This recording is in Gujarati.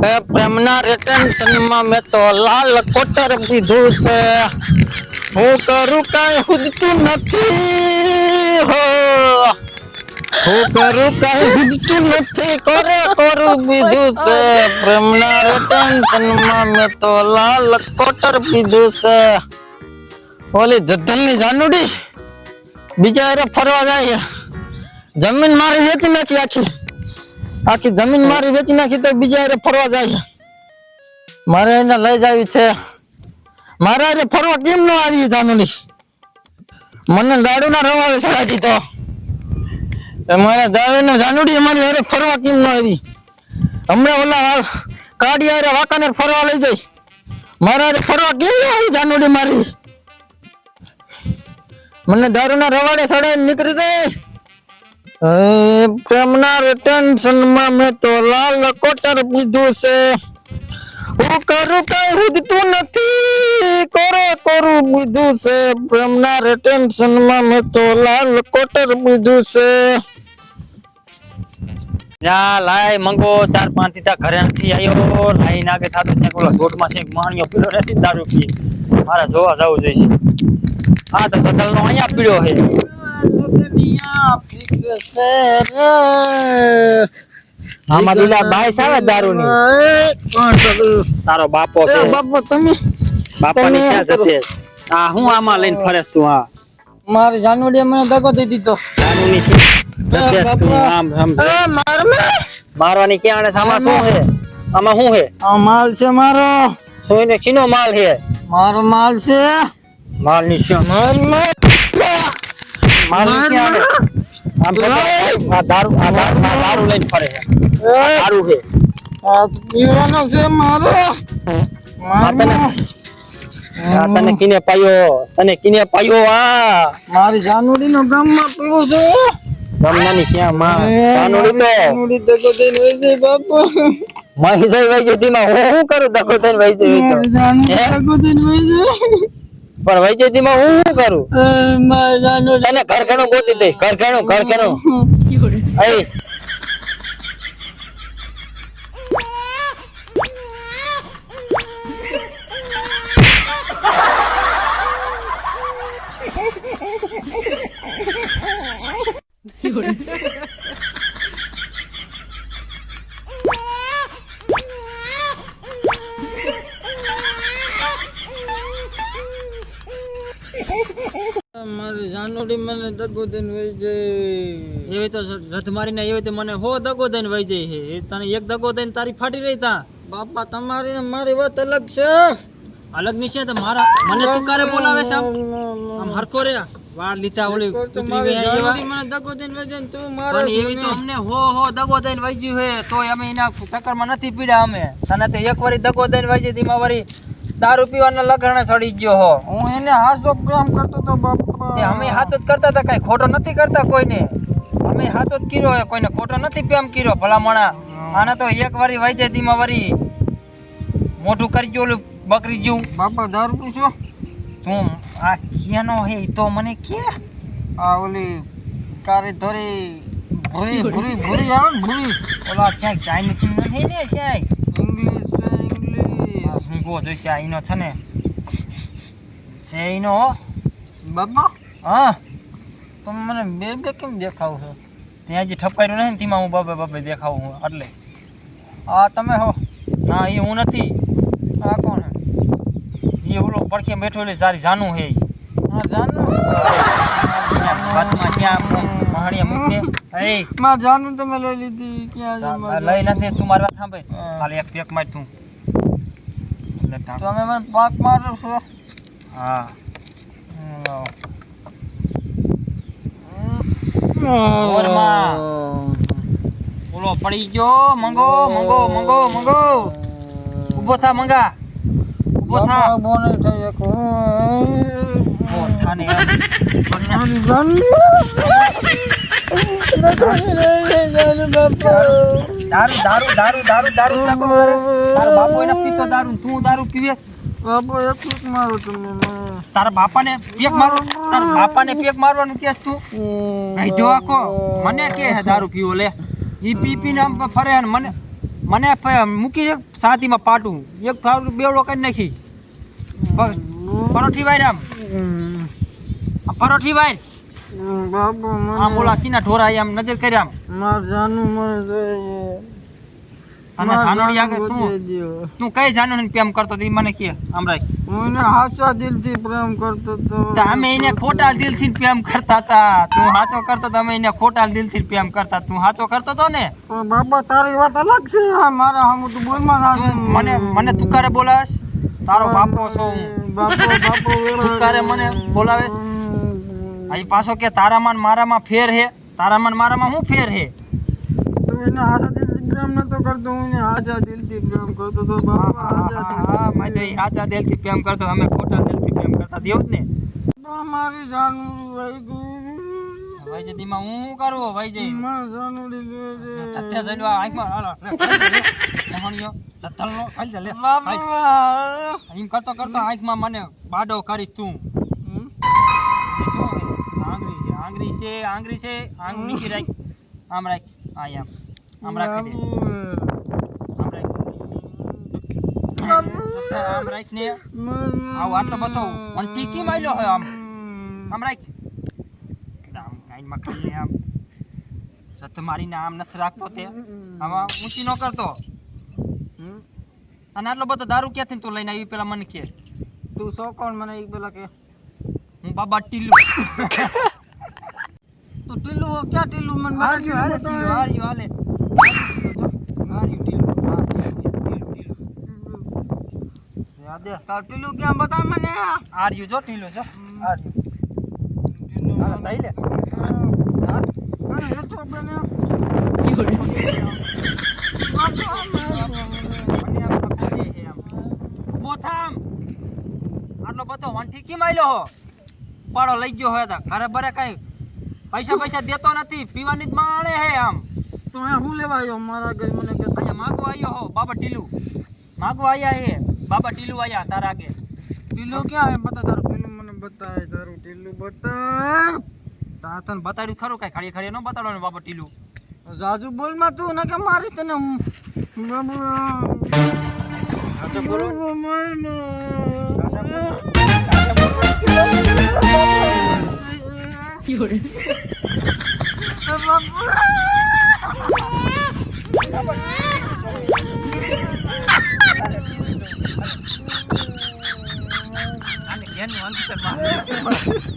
એ પ્રેમના રિટેન્શનમાં મેં તો લાલ કોટર પીધું છે. હું કરું કઈ હુજતું નથી હો. હું કરું કઈ હુજતું નથી કરું પીધું છે. પ્રેમના રિટેન્શનમાં મેં તો લાલ કોટર પીધું છે. ઓલી જદ્દલની જાનુડી બીજા એરે ફરવા જાય. જમીન મારી વેચી નાખી આખી જમીન મારી વેચી નાખી તો બીજા એરે ફરવા જાય. મારે એને લઈ જાવી છે. મારા એરે ફરવા કેમ ન આવી જાનુડી? મને દારૂના રવાડે ચડાવી દીધો. મારા દારૂનો જાનુડી અમારી એરે ફરવા કેમ ન આવી? હમણાં ઓલા કાડિયા એરે વાંકાનેર ફરવા લઈ જાય. મારા એરે ફરવા કેમ ન આવી જાનુડી મારી? મને દારૂના રવાડે ચડાવીને નીકળી જાય. પ્રેમના રિટેન્શનમાં મેં તો લાલ કોટર પીધું છે. હું કરું કઈ હુજતું નથી કરું પીધું છે. પ્રેમના રિટેન્શનમાં મેં તો લાલ કોટર પીધું છે. જા લાય મંગો 4-5 દીધા ઘરે નથી આવ્યો. લાઈ નાગે થાતો છે ઓલો છોટમાં છે મહાણિયો પીડો નથી દારૂ પી. મારે જોવા જવું જોઈએ. હા તો સતલનો અહીંયા પીડ્યો છે. આમાં બીલા બાઈસ આવે દારૂની. તારો બાપો છે. બાપો તમે બાપાની ક્યાં જતે? આ હું આમાં લઈને ફરેસ તું? હા મારી જાનુડીએ મને દગો દઈ દીધો. જાનુની જતે તું આમ મારવાની ક્યાં આને? આમાં શું છે? આમાં શું છે? આ માલ છે મારો. સોઈને ચીનો માલ છે? મારો માલ છે. માલ ની શું? માલ ની ક્યાં આને? આમ આ દારૂ લઈને ફરે છે. દારૂ છે આ પીવાનો છે મારો. તને કિને પાયો? આ મારી જાનુડીનો ગામમાં પીવું છું. ગમનાની શ્યામ માં જાનુડી તો જાનુડી દગો દઈને વઈ જાય બાપા. માહી જઈ વઈ જતી માં હું કરું? દગો દઈને વઈ જઈ મારી જાનુડી દગો દઈને વઈ જાય. પણ વઈ જતી માં હું કરું? મારી જાનુડી તને ઘર ઘણું ગોતી દે. ઘર ઘણું એ મારી જાનુડી મને દગો દઈને વઈ જાય. એવી તો રથ મારીને એવી તો મને હો દગો દઈને વઈ જાય છે. એ તને એક દગો દઈને તારી ફાટી રહી તા. બાપા તમારી ને મારી વાત અલગ છે. અલગ ની છે તો મારા મને તું કારે બોલાવે છે? આમ હરકો રે વાળ લીધા ઓલી કૂતરી ગઈ એવા. મને દગો દઈને વઈ જાય ને તું પણ મારે એવી તો અમને હો દગો દઈને વઈ ગયું હે તો અમે એના ચક્કરમાં નથી પીડ્યા. અમે તને તો એક વારી દગો દઈને વઈ જતી માં વારી દારૂ પીવાના લગણે ચડી ગયો હો. હું એને હાથો પ્રેમ કરતો તો બાપા. અમે હાથો જ કરતા હતા, કઈ ખોટો નથી કરતા કોઈને. અમે હાથો જ કર્યો હે, કોઈને ખોટો નથી પ્રેમ કર્યો. ભલામણા આને તો એક વારી વઈ જતી માં વારી મોઢું કરી ગયો ઓલું બકરી જેવું. બાપા દારૂ પીશો? તું આ ક્યાંનો હે તો મને કે? આ ઓલી કારી ધોરી ભૂરી આવે ને ભૂરી. ઓલા ક્યાંક ચાઇનીઝ નથી ને ક્યાંય? ઇંગ્લિશ છે ઇંગ્લિશ. હું ગો જોઈશે આ ઈનો છે ને છે ઈનો. બાપા હા તમે મને બે કેમ દેખાવ છો? ત્યાં જે ઠપકાર્યું નથી ને તેમાં હું બાબે દેખાવું હું એટલે. આ તમે હો? ના એ હું નથી. આ કોણ હે? એ ઓલો પડખે બેઠો એટલે સારી જાનું હે. આ જાનું બાતમાં ક્યાં મહાણિયા મૂકે એ માર જાનું તમે લઈ લીધી. ક્યાં છે માર લઈ નથી તું મારી વાત સાંભળ. ખાલી એક પેક માર તું. તમે મને પાક મારો છો? હા ઓરમાં ઓલો પડી ગયો. મંગો ઊભો થા મંગા. ઊભો થા. બોને થઈ એક ઊભો થા ને દારૂ તારો બાપો એને પીતો દારૂ. તું દારૂ પીવે? બાપો એક મારો તમે. તારા બાપાને પેક મારો? તારા બાપાને પેક મારવાનું કેસ તું? ભાઈ જો આખો મને કે દારૂ પીવો લે. ઈ પીને આમ ફરે ને મને મને મૂકી એક સાતીમાં પાટું એક બેવડો કરી નાખી પરોઠી વાય આમ પરોઠી વાય બાપુ આમ ઓલા કીના ઢોરા આમ નજર કરી આમ માર જાનું મને જોઈએ અને જાનોડી આગળ તું કઈ જાનોડી પ્રેમ કરતો હતી મને કે આમ રાખ હું એને હાચા દિલથી પ્રેમ કરતો તો અમે એને ખોટા દિલથી પ્રેમ કરતા હતા તું સાચો કરતો તો અમે એને ખોટા દિલથી પ્રેમ કરતા તું સાચો કરતો તો ને બાપા તારી વાત અલગ છે હા મારા હમ તું બોલમાં ના મને તું કરે બોલાવેશ તારો બાપો છો હું બાપો તું કરે મને બોલાવેશ અહીં પાછો કે તારામાં મારામાં ફેર હે તારામાં મારામાં શું ફેર હે તું એને હાચા દિલથી પ્રેમ નતો કરતો હું એને હાચા દિલથી પ્રેમ કરતો તો બાપા હા મારે સાચા દિલથી પ્રેમ કરતો અમે ખોટા દિલથી પ્રેમ કરતા દેવું જ ને મારી જાનુડી વહી ગઈ ભાઈ દીમાં હું શું કરું ભાઈ જઈ મારી જાનુડી સત્ય જઈને આંખમાં હાલો મોહણીઓ સત્તલનો ખાઈ જા લે એમ કરતો કરતો આંખમાં મને બાડો કરીશ તું આંગળી છે આંગ નીચે રાખ આમ રાખ આમ રાખી દે આમ રાખ ને આવ આટલો બધો વંટી કેમ આલ્યો હોય આમ રાખ આમ કાઈમાં ખાઈ આમ સત મારીને આમ નથી રાખતો તે આમાં ઊંચી ન કરતો અને આટલો બધો દારૂ ક્યાંથી તું લઈને આવી પેલા મને કે તું સો કોણ મને એક પેલા કે હું બાબા ટીલું તો ટીલું ક્યાં ટીલું મને હાર્યું હાલે યાદ તાર ટીલું ક્યાં બતા મને હાર્યું જો ટીલું જો હાર્યું ટીલું હાલ લઈ લે મને હેઠો બને આટલો બધો વંઠી કેમ આલ્યો હો પાડો લઈ ગયો હોય તો ઘરે બરે કઈ પૈસા દેતો નથી પીવાની જ માણે હે આમ તો હું લેવા આવ્યો મારા ઘરે મને કે અહીંયા માગો આવ્યો હો બાબા ટીલું માગો આયા હે બાબા ટીલું આયા તારા આગે ટીલું ક્યાં હે બતા તારું ટીલું મને બતાય તારું ટીલું બતા તા તને બતાડ્યું ખરું કઈ ખડી ખડી ન બતાડો ને બાબા ટીલું જાજુ બોલ માં તું ને કે મારી તને બાબુ સાચો બોલો આને ઘેરની વાંચી